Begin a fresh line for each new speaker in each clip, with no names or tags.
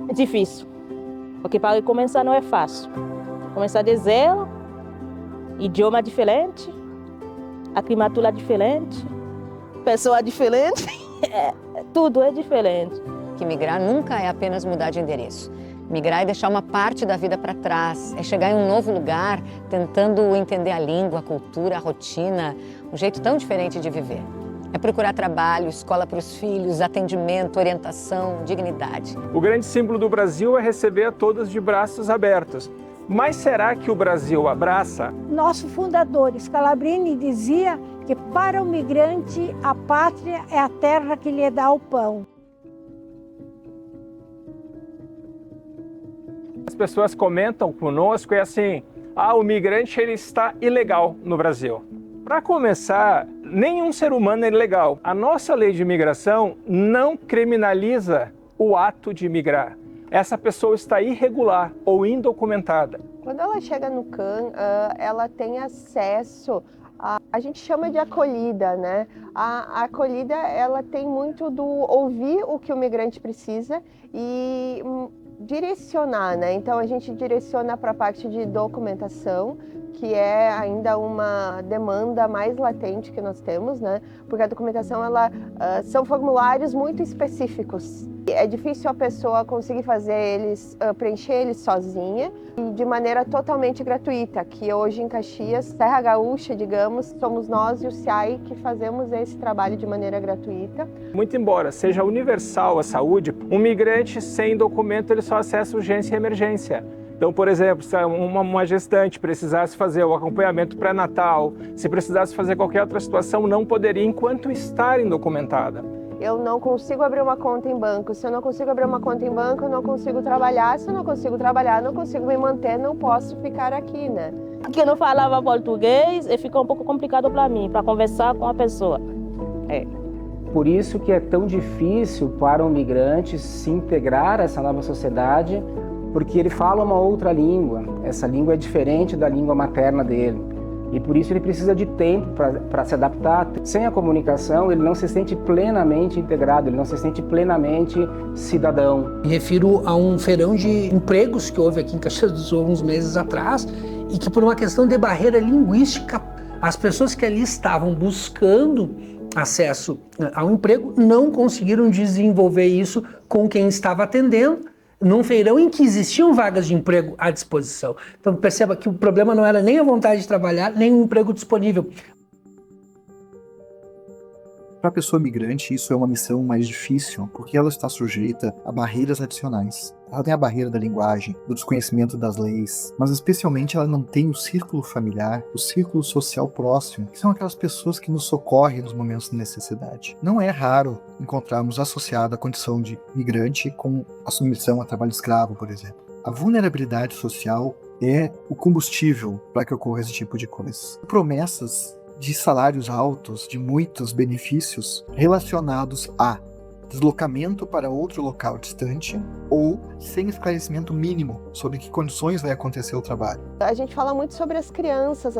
É difícil, porque para começar não é fácil. Começar de zero, idioma diferente, climatura diferente, pessoa diferente, tudo é diferente.
Que migrar nunca é apenas mudar de endereço. Migrar é deixar uma parte da vida para trás, é chegar em um novo lugar, tentando entender a língua, a cultura, a rotina, um jeito tão diferente de viver. É procurar trabalho, escola para os filhos, atendimento, orientação, dignidade.
O grande símbolo do Brasil é receber a todos de braços abertos. Mas será que o Brasil abraça?
Nosso fundador, Scalabrini, dizia que para o migrante a pátria é a terra que lhe dá o pão.
As pessoas comentam conosco assim, o migrante ele está ilegal no Brasil. Para começar, nenhum ser humano é ilegal. A nossa lei de imigração não criminaliza o ato de migrar. Essa pessoa está irregular ou indocumentada.
Quando ela chega no CAN, ela tem acesso a gente chama de acolhida, né? A acolhida, ela tem muito do ouvir o que o migrante precisa e direcionar, né? Então a gente direciona para a parte de documentação, que é ainda uma demanda mais latente que nós temos, né? Porque a documentação, são formulários muito específicos. É difícil a pessoa conseguir preencher eles sozinha e de maneira totalmente gratuita, que hoje em Caxias, Serra Gaúcha, digamos, somos nós e o SEAI que fazemos esse trabalho de maneira gratuita.
Muito embora seja universal a saúde, um migrante sem documento ele só acessa urgência e emergência. Então, por exemplo, se uma gestante precisasse fazer o acompanhamento pré-natal, se precisasse fazer qualquer outra situação, não poderia enquanto estar indocumentada.
Eu não consigo abrir uma conta em banco. Se eu não consigo abrir uma conta em banco, eu não consigo trabalhar. Se eu não consigo trabalhar, não consigo me manter, não posso ficar aqui, né?
Porque eu não falava português e ficou um pouco complicado para mim, para conversar com a pessoa.
Por isso que é tão difícil para um migrante se integrar a essa nova sociedade, porque ele fala uma outra língua. Essa língua é diferente da língua materna dele. E por isso ele precisa de tempo para se adaptar. Sem a comunicação, ele não se sente plenamente integrado, ele não se sente plenamente cidadão.
Me refiro a um feirão de empregos que houve aqui em Caxias do Sul uns meses atrás e que, por uma questão de barreira linguística, as pessoas que ali estavam buscando acesso ao emprego não conseguiram desenvolver isso com quem estava atendendo, num feirão em que existiam vagas de emprego à disposição. Então perceba que o problema não era nem a vontade de trabalhar, nem o emprego disponível.
Para a pessoa migrante, isso é uma missão mais difícil, porque ela está sujeita a barreiras adicionais. Ela tem a barreira da linguagem, do desconhecimento das leis, mas especialmente ela não tem o círculo familiar, o círculo social próximo, que são aquelas pessoas que nos socorrem nos momentos de necessidade. Não é raro encontrarmos associado a condição de migrante com a submissão a trabalho escravo, por exemplo. A vulnerabilidade social é o combustível para que ocorra esse tipo de coisa. Promessas de salários altos, de muitos benefícios relacionados a deslocamento para outro local distante ou sem esclarecimento mínimo sobre que condições vai acontecer o trabalho.
A gente fala muito sobre as crianças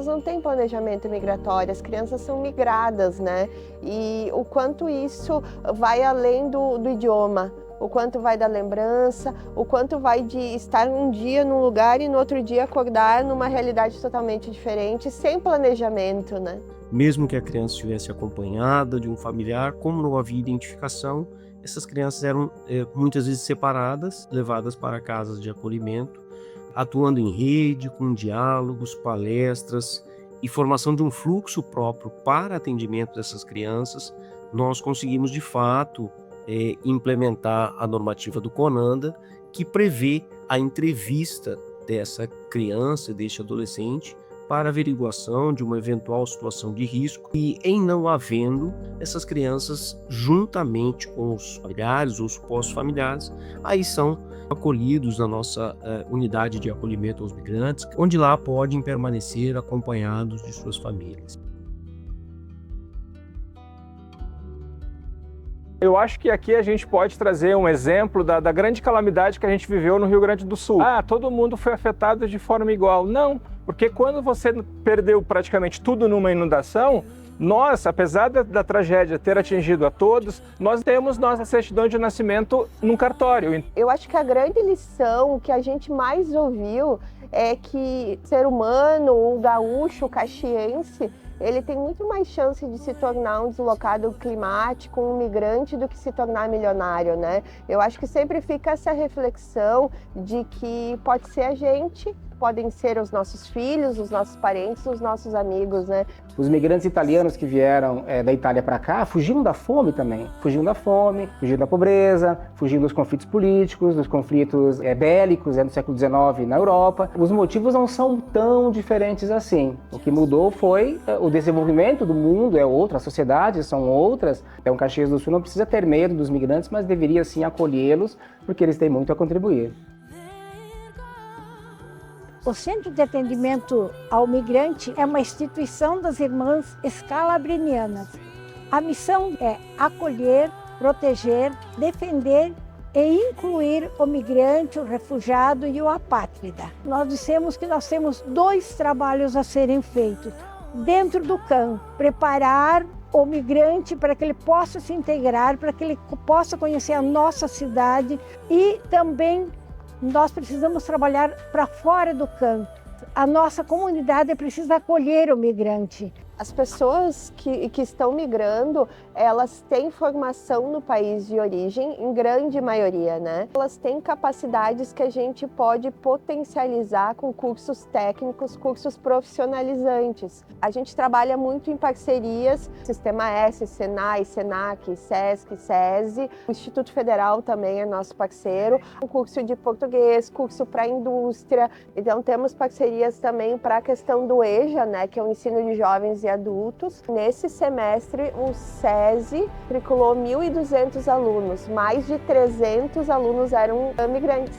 não têm planejamento migratório, as crianças são migradas, né? E o quanto isso vai além do idioma, o quanto vai da lembrança, o quanto vai de estar um dia num lugar e no outro dia acordar numa realidade totalmente diferente, sem planejamento, né?
Mesmo que a criança estivesse acompanhada de um familiar, como não havia identificação, essas crianças eram muitas vezes separadas, levadas para casas de acolhimento, atuando em rede, com diálogos, palestras e formação de um fluxo próprio para atendimento dessas crianças. Nós conseguimos, de fato, implementar a normativa do CONANDA, que prevê a entrevista dessa criança, deste adolescente, para averiguação de uma eventual situação de risco e, em não havendo, essas crianças, juntamente com os familiares ou supostos familiares, aí são acolhidos na nossa unidade de acolhimento aos migrantes, onde lá podem permanecer acompanhados de suas famílias.
Eu acho que aqui a gente pode trazer um exemplo da grande calamidade que a gente viveu no Rio Grande do Sul. Todo mundo foi afetado de forma igual. Não, porque quando você perdeu praticamente tudo numa inundação, Nós, apesar da tragédia ter atingido a todos, nós temos nossa certidão de nascimento num cartório.
Eu acho que a grande lição que a gente mais ouviu é que o ser humano, o gaúcho, o caxiense, ele tem muito mais chance de se tornar um deslocado climático, um migrante, do que se tornar milionário, né? Eu acho que sempre fica essa reflexão de que pode ser a gente, podem ser os nossos filhos, os nossos parentes, os nossos amigos, né?
Os migrantes italianos que vieram da Itália para cá fugiram da fome também. Fugiram da fome, fugiram da pobreza, fugiram dos conflitos políticos, dos conflitos bélicos do século XIX na Europa. Os motivos não são tão diferentes assim. O que mudou foi o desenvolvimento do mundo, é outro, as sociedades são outras. Então, Caxias do Sul não precisa ter medo dos migrantes, mas deveria sim acolhê-los, porque eles têm muito a contribuir.
O Centro de Atendimento ao Migrante é uma instituição das Irmãs Scalabrinianas. A missão é acolher, proteger, defender e incluir o migrante, o refugiado e o apátrida. Nós dissemos que nós temos 2 trabalhos a serem feitos. Dentro do CAM, preparar o migrante para que ele possa se integrar, para que ele possa conhecer a nossa cidade, e também nós precisamos trabalhar para fora do CAM. A nossa comunidade precisa acolher o migrante.
As pessoas que estão migrando, elas têm formação no país de origem, em grande maioria, né? Elas têm capacidades que a gente pode potencializar com cursos técnicos, cursos profissionalizantes. A gente trabalha muito em parcerias, Sistema S, Senai, Senac, Sesc, SESI, o Instituto Federal também é nosso parceiro, um curso de português, curso para indústria. Então temos parcerias também para a questão do EJA, né, que é o ensino de jovens e adultos. Nesse semestre, o SESI matriculou 1.200 alunos, mais de 300 alunos eram migrantes.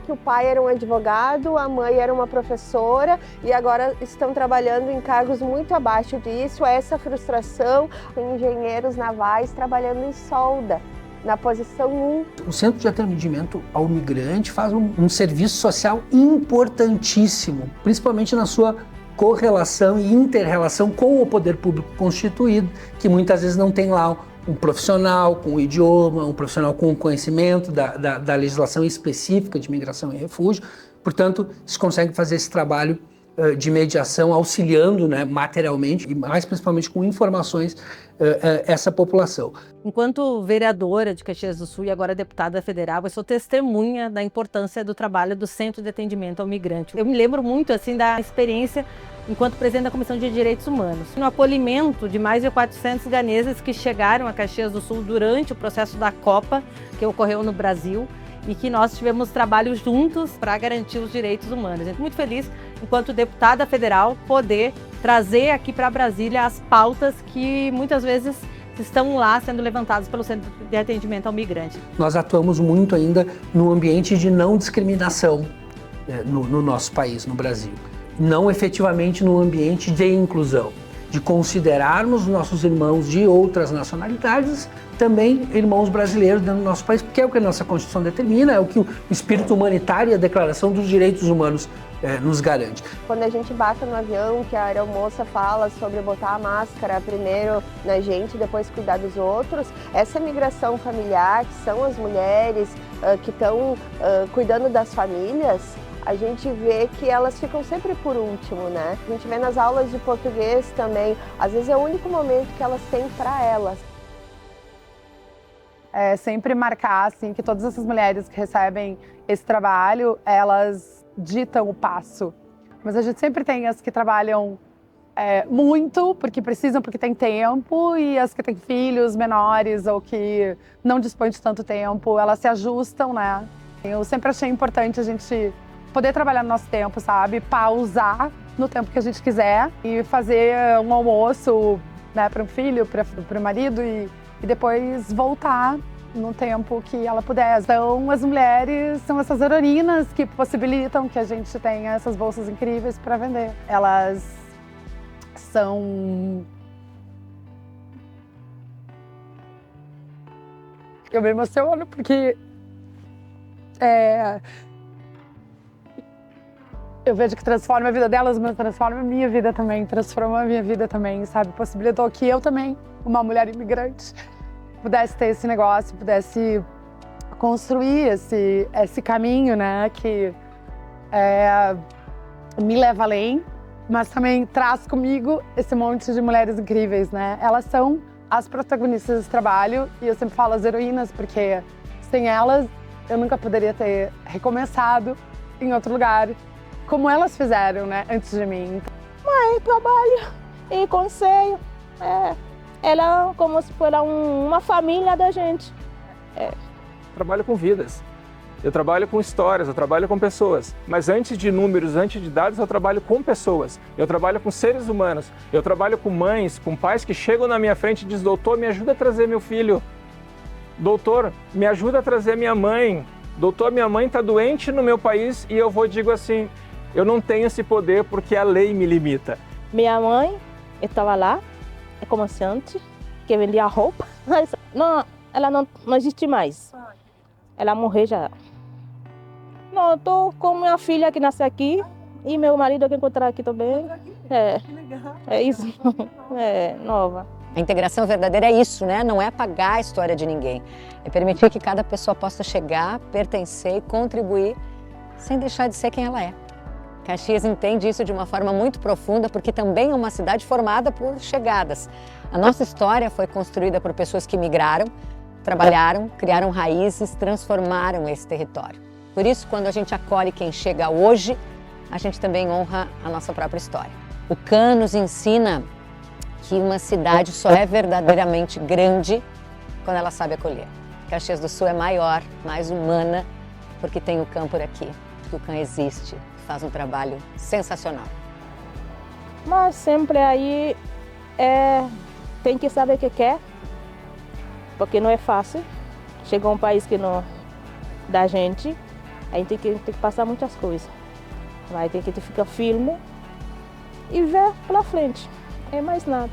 Que o pai era um advogado, a mãe era uma professora e agora estão trabalhando em cargos muito abaixo disso. Essa frustração, tem engenheiros navais trabalhando em solda, na posição 1.
O Centro de Atendimento ao Migrante faz um serviço social importantíssimo, principalmente na sua correlação e inter-relação com o poder público constituído, que muitas vezes não tem lá um profissional com o idioma, um profissional com o conhecimento da legislação específica de migração e refúgio. Portanto, se consegue fazer esse trabalho de mediação, auxiliando, né, materialmente e mais principalmente com informações essa população.
Enquanto vereadora de Caxias do Sul e agora deputada federal, eu sou testemunha da importância do trabalho do Centro de Atendimento ao Migrante. Eu me lembro muito assim da experiência enquanto presidente da Comissão de Direitos Humanos, no acolhimento de mais de 400 ganeses que chegaram a Caxias do Sul durante o processo da Copa, que ocorreu no Brasil, e que nós tivemos trabalho juntos para garantir os direitos humanos. Estou muito feliz, enquanto deputada federal, poder trazer aqui para Brasília as pautas que muitas vezes estão lá sendo levantadas pelo Centro de Atendimento ao Migrante.
Nós atuamos muito ainda no ambiente de não discriminação no nosso país, no Brasil. Não efetivamente no ambiente de inclusão, de considerarmos nossos irmãos de outras nacionalidades também irmãos brasileiros dentro do nosso país, porque é o que a nossa Constituição determina, é o que o espírito humanitário e a Declaração dos Direitos Humanos nos garante.
Quando a gente bata no avião, que a aeromoça fala sobre botar a máscara primeiro na gente, depois cuidar dos outros, essa migração familiar, que são as mulheres que estão cuidando das famílias, a gente vê que elas ficam sempre por último, né? A gente vê nas aulas de português também, às vezes é o único momento que elas têm para elas.
É sempre marcar assim, que todas essas mulheres que recebem esse trabalho, elas ditam o passo. Mas a gente sempre tem as que trabalham muito, porque precisam, porque tem tempo, e as que têm filhos menores ou que não dispõem de tanto tempo, elas se ajustam, né? Eu sempre achei importante a gente poder trabalhar no nosso tempo, sabe? Pausar no tempo que a gente quiser e fazer um almoço, né, para um filho, para o marido e depois voltar no tempo que ela puder. Então, as mulheres são essas heroínas que possibilitam que a gente tenha essas bolsas incríveis para vender. Elas são... Eu me emociono porque eu vejo que transforma a vida delas, mas transforma a minha vida também, transformou a minha vida também, sabe? Possibilitou que eu também, uma mulher imigrante, pudesse ter esse negócio, pudesse construir esse caminho, né, que me leva além, mas também traz comigo esse monte de mulheres incríveis, né? Elas são as protagonistas desse trabalho e eu sempre falo as heroínas, porque sem elas eu nunca poderia ter recomeçado em outro lugar, como elas fizeram, né, antes de mim.
Mãe, trabalho e conselho. Ela é como se fosse uma família da gente.
Trabalho com vidas. Eu trabalho com histórias, eu trabalho com pessoas. Mas antes de números, antes de dados, eu trabalho com pessoas. Eu trabalho com seres humanos. Eu trabalho com mães, com pais que chegam na minha frente e dizem: doutor, me ajuda a trazer meu filho. Doutor, me ajuda a trazer minha mãe. Doutor, minha mãe está doente no meu país e eu digo assim, eu não tenho esse poder porque a lei me limita.
Minha mãe estava lá, é comerciante, que vendia roupa. Não, ela não existe mais. Ela morreu já. Não, estou com minha filha que nasceu aqui e meu marido que encontrar aqui também. É isso, nova.
A integração verdadeira é isso, né? Não é apagar a história de ninguém. É permitir que cada pessoa possa chegar, pertencer e contribuir sem deixar de ser quem ela é. Caxias entende isso de uma forma muito profunda porque também é uma cidade formada por chegadas. A nossa história foi construída por pessoas que migraram, trabalharam, criaram raízes, transformaram esse território. Por isso, quando a gente acolhe quem chega hoje, a gente também honra a nossa própria história. O CAN nos ensina que uma cidade só é verdadeiramente grande quando ela sabe acolher. Caxias do Sul é maior, mais humana, porque tem o CAN por aqui, porque o CAN existe, faz um trabalho sensacional.
Mas sempre aí tem que saber o que quer, porque não é fácil. Chegou um país que não da gente, a gente tem que passar muitas coisas. Vai ter que ficar firme e ver pela frente. É mais nada.